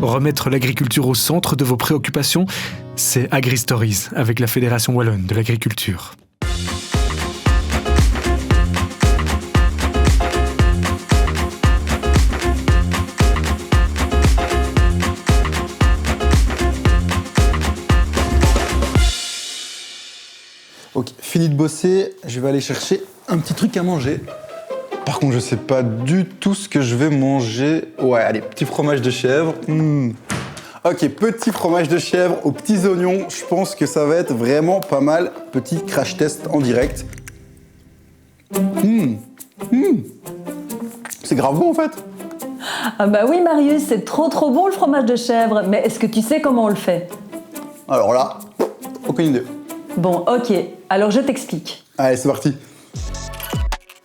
Remettre l'agriculture au centre de vos préoccupations, c'est AgriStories avec la Fédération Wallonne de l'Agriculture. Ok, fini de bosser, je vais aller chercher un petit truc à manger. Par contre, je sais pas du tout ce que je vais manger. Ouais, allez, petit fromage de chèvre. Ok, petit fromage de chèvre aux petits oignons. Je pense que ça va être vraiment pas mal. Petit crash test en direct. C'est grave bon en fait. Ah bah oui Marius, c'est trop bon le fromage de chèvre. Mais est-ce que tu sais comment on le fait? Alors là, aucune idée. Bon, ok, alors je t'explique. Allez, c'est parti.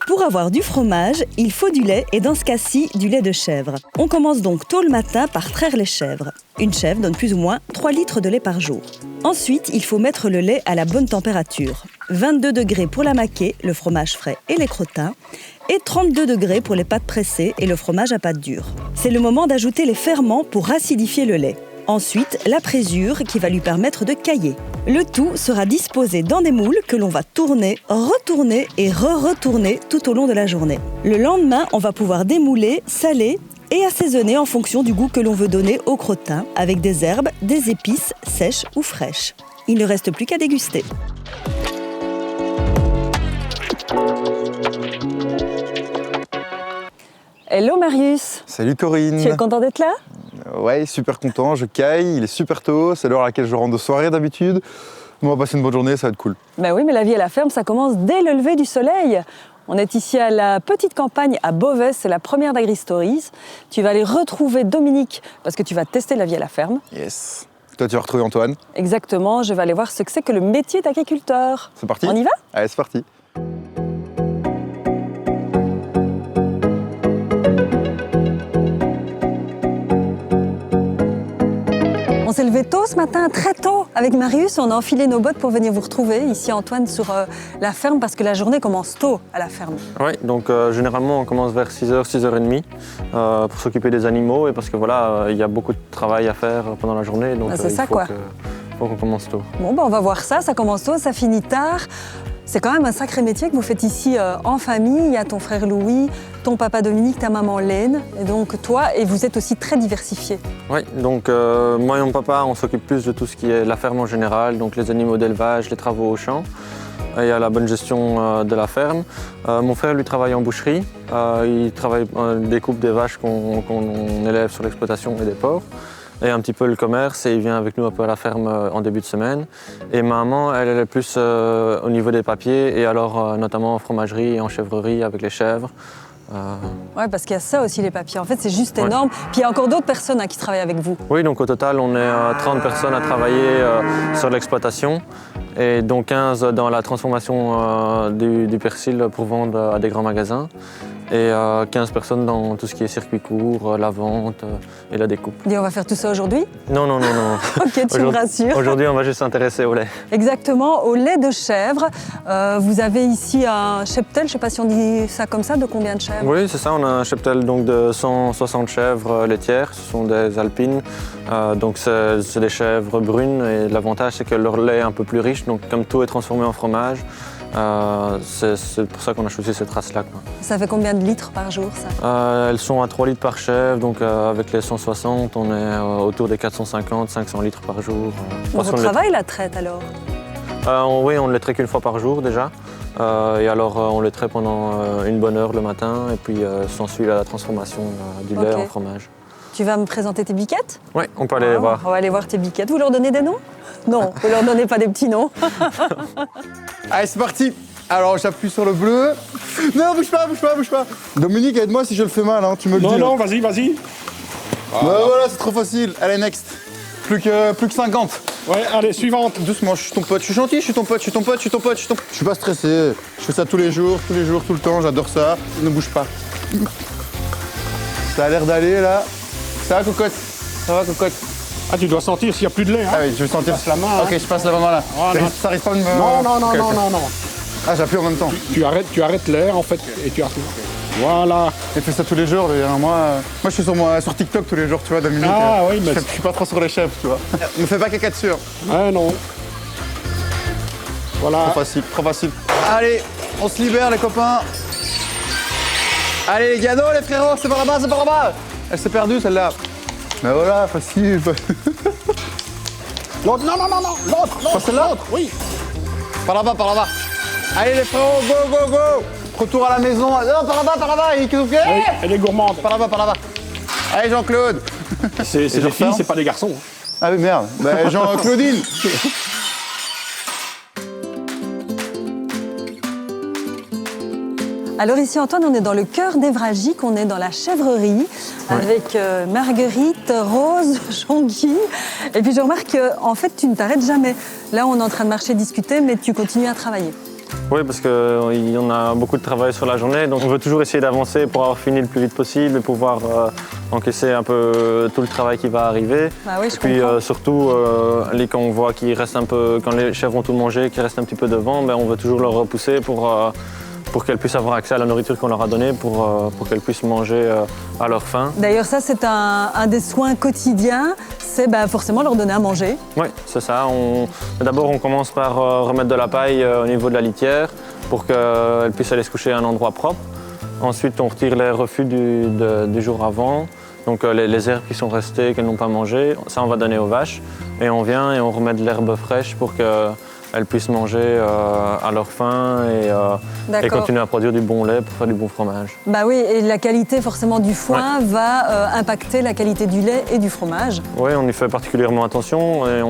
Pour avoir du fromage, il faut du lait et dans ce cas-ci, du lait de chèvre. On commence donc tôt le matin par traire les chèvres. Une chèvre donne plus ou moins 3 litres de lait par jour. Ensuite, il faut mettre le lait à la bonne température. 22 degrés pour la maquée, le fromage frais et les crottins, et 32 degrés pour les pâtes pressées et le fromage à pâte dure. C'est le moment d'ajouter les ferments pour acidifier le lait. Ensuite, la présure qui va lui permettre de cailler. Le tout sera disposé dans des moules que l'on va tourner, retourner et re-retourner tout au long de la journée. Le lendemain, on va pouvoir démouler, saler et assaisonner en fonction du goût que l'on veut donner au crottin avec des herbes, des épices sèches ou fraîches. Il ne reste plus qu'à déguster. Hello Marius. Salut Corinne. Tu es content d'être là? Ouais, super content, je caille, il est super tôt, c'est l'heure à laquelle je rentre de soirée d'habitude. On va passer une bonne journée, ça va être cool. Bah oui, mais la vie à la ferme, ça commence dès le lever du soleil. On est ici à la petite campagne à Beauvais, c'est la première d'AgriStories. Tu vas aller retrouver Dominique parce que tu vas tester la vie à la ferme. Yes. Toi, tu vas retrouver Antoine. Exactement, je vais aller voir ce que c'est que le métier d'agriculteur. C'est parti? On y va? Allez, c'est parti. On s'est levé tôt ce matin, très tôt, avec Marius. On a enfilé nos bottes pour venir vous retrouver, ici Antoine, sur la ferme, parce que la journée commence tôt à la ferme. Oui, donc généralement on commence vers 6h, 6h30 pour s'occuper des animaux et parce que voilà, il y a beaucoup de travail à faire pendant la journée, donc c'est ça, il faut qu'on commence tôt. Bon, on va voir ça commence tôt, ça finit tard. C'est quand même un sacré métier que vous faites ici en famille. Il y a ton frère Louis, ton papa Dominique, ta maman Laine, et donc toi, et vous êtes aussi très diversifiés. Oui, donc moi et mon papa, on s'occupe plus de tout ce qui est la ferme en général, donc les animaux d'élevage, les travaux au champ. Il y a la bonne gestion de la ferme. Mon frère, lui, travaille en boucherie. Il travaille découpe des vaches qu'on élève sur l'exploitation et des porcs. Et un petit peu le commerce, et il vient avec nous un peu à la ferme en début de semaine. Et maman, elle est plus au niveau des papiers, et alors notamment en fromagerie et en chèvrerie avec les chèvres. Oui, parce qu'il y a ça aussi, les papiers. En fait, c'est juste énorme. Puis il y a encore d'autres personnes qui travaillent avec vous. Oui, donc au total, on est 30 personnes à travailler sur l'exploitation, et donc 15 dans la transformation du persil pour vendre à des grands magasins. Et 15 personnes dans tout ce qui est circuit court, la vente et la découpe. Et on va faire tout ça aujourd'hui? Non. Ok, tu me rassures. Aujourd'hui, on va juste s'intéresser au lait. Exactement, au lait de chèvre. Vous avez ici un cheptel, je ne sais pas si on dit ça comme ça, de combien de chèvres? Oui, c'est ça, on a un cheptel donc, de 160 chèvres laitières, ce sont des alpines. Donc c'est des chèvres brunes, et l'avantage c'est que leur lait est un peu plus riche, donc comme tout est transformé en fromage, c'est pour ça qu'on a choisi cette race-là. Ça fait combien de litres par jour, ça? Elles sont à 3 litres par chèvre, donc avec les 160, on est autour des 450-500 litres par jour. Votre travail, la traite, alors? Oui, on le traite qu'une fois par jour déjà. Et alors on le traite pendant une bonne heure le matin, et puis s'ensuit la transformation du lait en fromage. Tu vas me présenter tes biquettes? Oui, on peut aller les voir. On va aller voir tes biquettes. Vous leur donnez des noms? Non, vous leur donnez pas des petits noms. Allez, c'est parti. Alors, j'appuie sur le bleu. Non, bouge pas. Dominique, aide-moi si je le fais mal, hein, tu me le dis. Non, vas-y. Voilà, c'est trop facile. Allez, next. Plus que 50. Ouais, allez, suivante. Doucement, je suis ton pote, je suis gentil, je suis ton pote. Je suis pas stressé. Je fais ça tous les jours, tout le temps, j'adore ça. Ne bouge pas. Ça a l'air d'aller, là. Ça va, cocotte? Ah, tu dois sentir s'il n'y a plus de lait. Hein. Ah oui, je vais sentir. Passe la main. Ok, je passe la main là. Oh, ça risque pas de me... Non. Ah, j'appuie en même temps. Tu arrêtes l'air, en fait, et tu appuies. Voilà. Il fait ça tous les jours, d'ailleurs. Moi, je suis sur TikTok tous les jours, tu vois, Dominique. Ah oui, mais... Je suis pas trop sur les chefs, tu vois. Ne fais pas caca dessus. Ah non. Voilà. Trop facile, trop facile. Allez, on se libère, les copains. Allez, les gars, non, les frérots, c'est par là-bas, c'est par là-bas. Elle s'est perdue, celle-là. Mais voilà, facile. L'autre, non, l'autre, celle-là oui. Par là-bas, par là-bas. Allez, les frérots, go, go, go. Retour à la maison. Non, par là-bas, il est Oui, elle est gourmande. Par là-bas, par là-bas. Allez, Jean-Claude. C'est des filles, referme. c'est pas des garçons. Ah oui, merde. Bah, Jean-Claudine. Alors ici, Antoine, on est dans le cœur d'Évragique, on est dans la chèvrerie avec Marguerite, Rose, Jean-Guy. Et puis je remarque qu'en fait, tu ne t'arrêtes jamais. Là, on est en train de marcher, discuter, mais tu continues à travailler. Oui, parce qu'on a beaucoup de travail sur la journée, donc on veut toujours essayer d'avancer pour avoir fini le plus vite possible et pouvoir encaisser un peu tout le travail qui va arriver. Ah oui, je et puis comprends. surtout, quand on voit qu'il reste un peu, quand les chèvres ont tout mangé, qu'il reste un petit peu devant, on veut toujours leur repousser pour qu'elles puissent avoir accès à la nourriture qu'on leur a donnée, pour qu'elles puissent manger à leur faim. D'ailleurs, ça, c'est un des soins quotidiens, c'est forcément leur donner à manger. Oui, c'est ça. D'abord, on commence par remettre de la paille au niveau de la litière pour qu'elles puissent aller se coucher à un endroit propre. Ensuite, on retire les refus du jour avant, donc les herbes qui sont restées, qu'elles n'ont pas mangées. Ça, on va donner aux vaches. Et on vient et on remet de l'herbe fraîche pour qu'elles puissent manger à leur faim et continuer à produire du bon lait pour faire du bon fromage. Bah oui, et la qualité forcément du foin va impacter la qualité du lait et du fromage. Oui, on y fait particulièrement attention et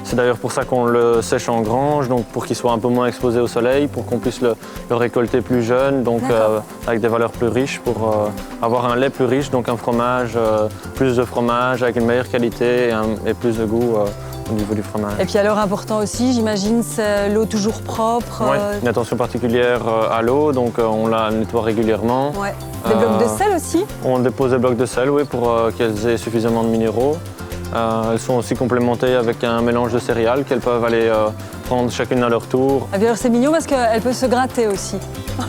c'est d'ailleurs pour ça qu'on le sèche en grange, donc pour qu'il soit un peu moins exposé au soleil, pour qu'on puisse le récolter plus jeune, donc avec des valeurs plus riches, pour avoir un lait plus riche, donc un fromage, plus de fromage avec une meilleure qualité et plus de goût. Au niveau du fromage. Et puis alors important aussi, j'imagine, c'est l'eau toujours propre. Oui, une attention particulière à l'eau, donc on la nettoie régulièrement. Ouais. Des blocs de sel aussi? On dépose des blocs de sel, oui, pour qu'elles aient suffisamment de minéraux. Elles sont aussi complémentées avec un mélange de céréales qu'elles peuvent aller prendre chacune à leur tour. Et puis alors c'est mignon parce qu'elles peuvent se gratter aussi.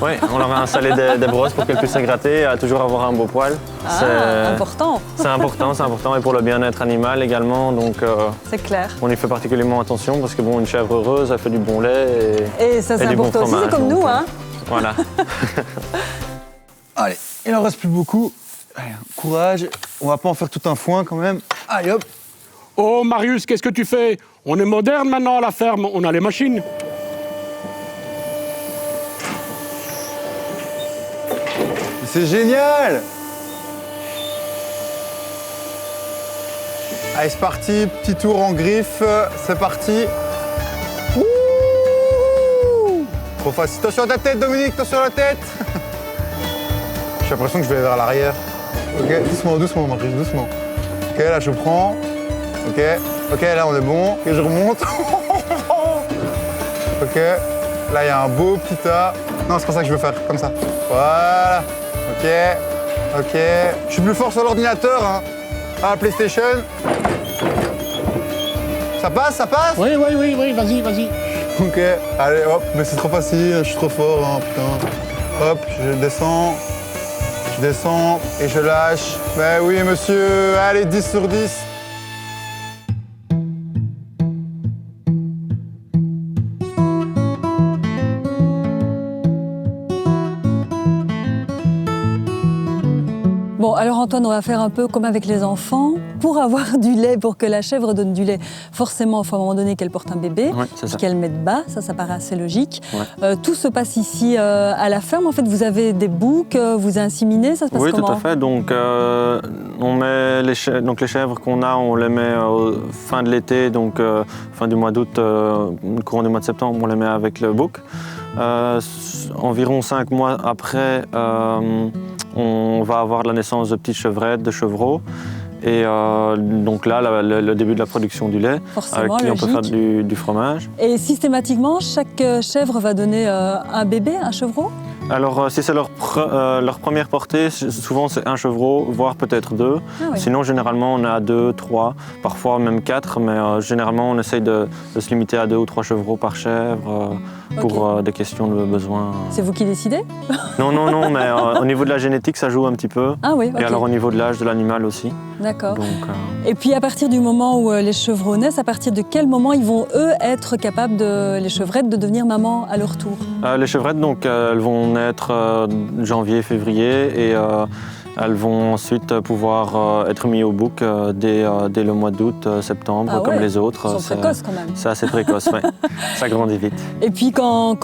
Oui, on leur a installé des brosses pour qu'elles puissent se gratter, à toujours avoir un beau poil. Ah, important. C'est important, et pour le bien-être animal également, donc c'est clair. on y fait particulièrement attention parce que une chèvre heureuse, elle fait du bon lait et ça c'est du bon important aussi, fromage, c'est comme nous, hein. Voilà. Allez, il en reste plus beaucoup. Allez, courage. On va pas en faire tout un foin quand même. Allez, hop. Oh Marius, qu'est-ce que tu fais? On est moderne maintenant à la ferme, on a les machines. C'est génial! Allez, c'est parti, petit tour en griffe, c'est parti. Ouh, trop facile. Attention à ta tête, Dominique, attention à la tête. J'ai l'impression que je vais vers l'arrière. Ok, doucement, doucement, Marie, doucement. Ok, là je prends. Ok, là on est bon. Et je remonte. Ok, là il y a un beau petit tas. Non, c'est pas ça que je veux faire, comme ça. Voilà. Ok. Je suis plus fort sur l'ordinateur, hein. Ah, PlayStation. Ça passe? Oui, vas-y. Ok, allez, hop, mais c'est trop facile, je suis trop fort, hein, putain. Hop, je descends et je lâche. Ben oui, monsieur, allez, 10 sur 10. Bon, alors Antoine, on va faire un peu comme avec les enfants. Pour avoir du lait, pour que la chèvre donne du lait, forcément, il faut à un moment donné qu'elle porte un bébé, puis qu'elle mette bas, ça paraît assez logique. Ouais. Tout se passe ici à la ferme. En fait, vous avez des boucs, vous inséminez, ça se passe comment? Oui, tout à fait. Donc, on met les chèvres qu'on a, on les met fin de l'été, donc fin du mois d'août, courant du mois de septembre, on les met avec le bouc. Environ 5 mois après, on va avoir la naissance de petites chevrettes, de chevreaux. Et donc là, le début de la production du lait, Forcément, avec qui on peut faire logique. du fromage. Et systématiquement, chaque chèvre va donner un bébé, un chevreau? Alors, si c'est leur première portée, souvent c'est un chevreau, voire peut-être 2. Ah oui. Sinon, généralement, on a 2, 3, parfois même 4, mais généralement, on essaye de se limiter à 2 ou 3 chevreaux par chèvre pour des questions de besoin. C'est vous qui décidez? Non, mais au niveau de la génétique, ça joue un petit peu. Ah oui, ok. Et alors, au niveau de l'âge de l'animal aussi. D'accord. Donc, Et puis à partir du moment où les chevreaux naissent, à partir de quel moment ils vont eux être capables, les chevrettes, de devenir maman à leur tour? les chevrettes, donc, elles vont naître janvier, février et elles vont ensuite pouvoir être mises au bouc dès le mois d'août, septembre, Ah ouais, comme les autres. Ils sont précoces quand même. C'est assez précoce, oui. Ça grandit vite. Et puis quand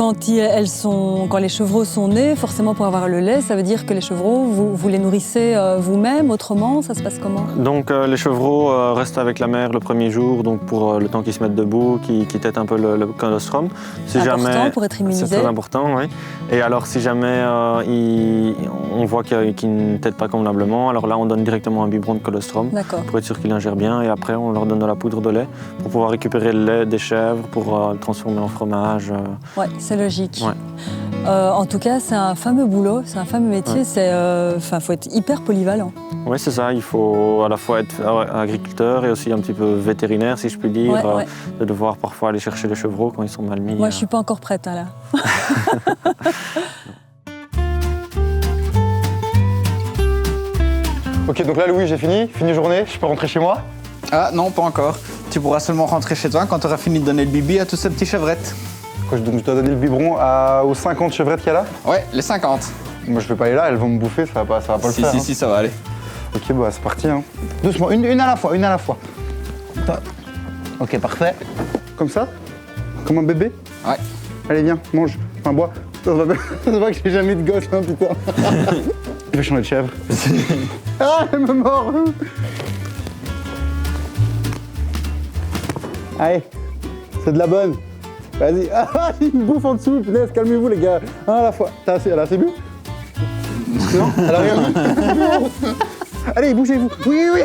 les chevreaux sont nés, forcément pour avoir le lait, ça veut dire que les chevreaux, vous les nourrissez vous-même, autrement, ça se passe comment? Donc les chevreaux restent avec la mère le premier jour, donc pour le temps qu'ils se mettent debout, qu'ils têtent un peu le colostrum. Si Important pour être immunisé. C'est très important, oui. Et alors si jamais on voit qu'ils ne têtent pas convenablement, alors là on donne directement un biberon de colostrum D'accord. pour être sûr qu'ils ingèrent bien et après on leur donne de la poudre de lait pour pouvoir récupérer le lait des chèvres pour le transformer en fromage. Ouais, c'est logique. Ouais. En tout cas, c'est un fameux boulot, c'est un fameux métier, faut être hyper polyvalent. Oui, c'est ça, il faut à la fois être agriculteur et aussi un petit peu vétérinaire, si je puis dire, Ouais. de devoir parfois aller chercher les chevreaux quand ils sont mal mis. Moi, je suis pas encore prête, hein, là. Ok, donc là, Louis, j'ai fini journée, je peux rentrer chez moi? Ah non, pas encore. Tu pourras seulement rentrer chez toi quand tu auras fini de donner le bibi à tous ces petits chevrettes. Quoi, je dois donner le biberon aux 50 chevrettes qu'il y a là? Ouais, les 50. Moi, je vais pas aller là, elles vont me bouffer, ça va pas le faire. Si, ça va aller. Ok, bah c'est parti. Hein. Doucement, une à la fois. Ok, parfait. Comme ça? Comme un bébé? Ouais. Allez, viens, mange. Enfin, bois. Ça se voit que j'ai jamais eu de gosse, hein, putain. Je vais changer de chèvre. Ah, elle me mord. Allez, c'est de la bonne. Vas-y. Ah, il me bouffe en dessous, punaise, calmez-vous, les gars. Un à la fois. Elle a assez bu? Non, elle a rien bu. Allez, bougez-vous. Oui.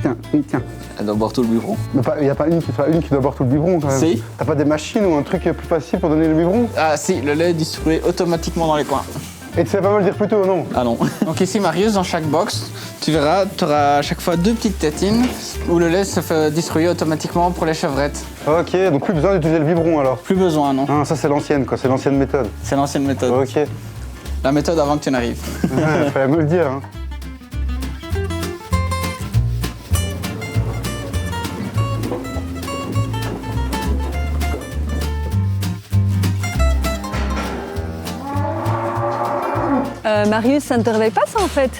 Tiens. Elle doit boire tout le biberon. Il n'y a pas une qui doit boire tout le biberon quand même. Si. T'as pas des machines ou un truc plus facile pour donner le biberon? Ah si, le lait est distribué automatiquement dans les coins. Et tu sais pas me le dire plus tôt, non? Ah non. Donc ici, Marius, dans chaque box, tu verras, tu auras à chaque fois 2 petites tétines où le lait se fait distribuer automatiquement pour les chevrettes. Ok, donc plus besoin d'utiliser le biberon alors. Plus besoin, non? Ah, ça c'est l'ancienne quoi, c'est l'ancienne méthode. C'est l'ancienne méthode. Ok. La méthode avant que tu n'arrives. Ouais, fallait me le dire. Hein. Marius, ça ne te réveille pas ça en fait?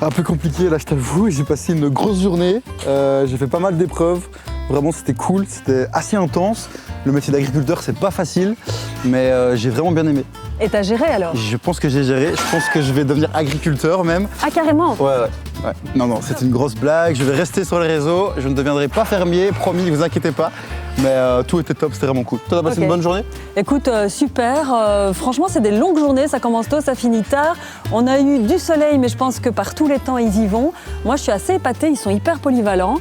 Un peu compliqué là, je t'avoue. J'ai passé une grosse journée. J'ai fait pas mal d'épreuves. Vraiment, c'était cool, c'était assez intense. Le métier d'agriculteur, c'est pas facile, mais j'ai vraiment bien aimé. Et t'as géré alors? Je pense que j'ai géré. Je pense que je vais devenir agriculteur même. Ah carrément? Ouais. Non, c'est une grosse blague. Je vais rester sur les réseaux. Je ne deviendrai pas fermier, promis, ne vous inquiétez pas. Mais tout était top, c'était vraiment cool. Toi, t'as passé une bonne journée? Écoute, super. Franchement, c'est des longues journées. Ça commence tôt, ça finit tard. On a eu du soleil, mais je pense que par tous les temps, ils y vont. Moi, je suis assez épatée. Ils sont hyper polyvalents.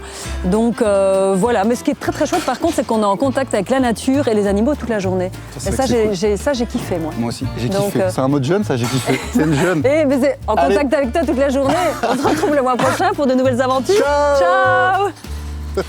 Donc voilà. Mais ce qui est très très chouette, par contre, c'est qu'on est en contact avec la nature et les animaux toute la journée. Ça, et ça, j'ai kiffé, moi. Moi aussi, j'ai Donc, kiffé. C'est un mode jeune, ça, j'ai kiffé. C'est une jeune. Et mais c'est en Allez. contact avec toi toute la journée. On se retrouve le mois prochain pour de nouvelles aventures. Ciao. Ciao.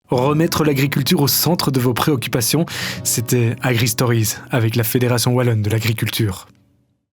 Remettre l'agriculture au centre de vos préoccupations, c'était AgriStories avec la Fédération Wallonne de l'agriculture.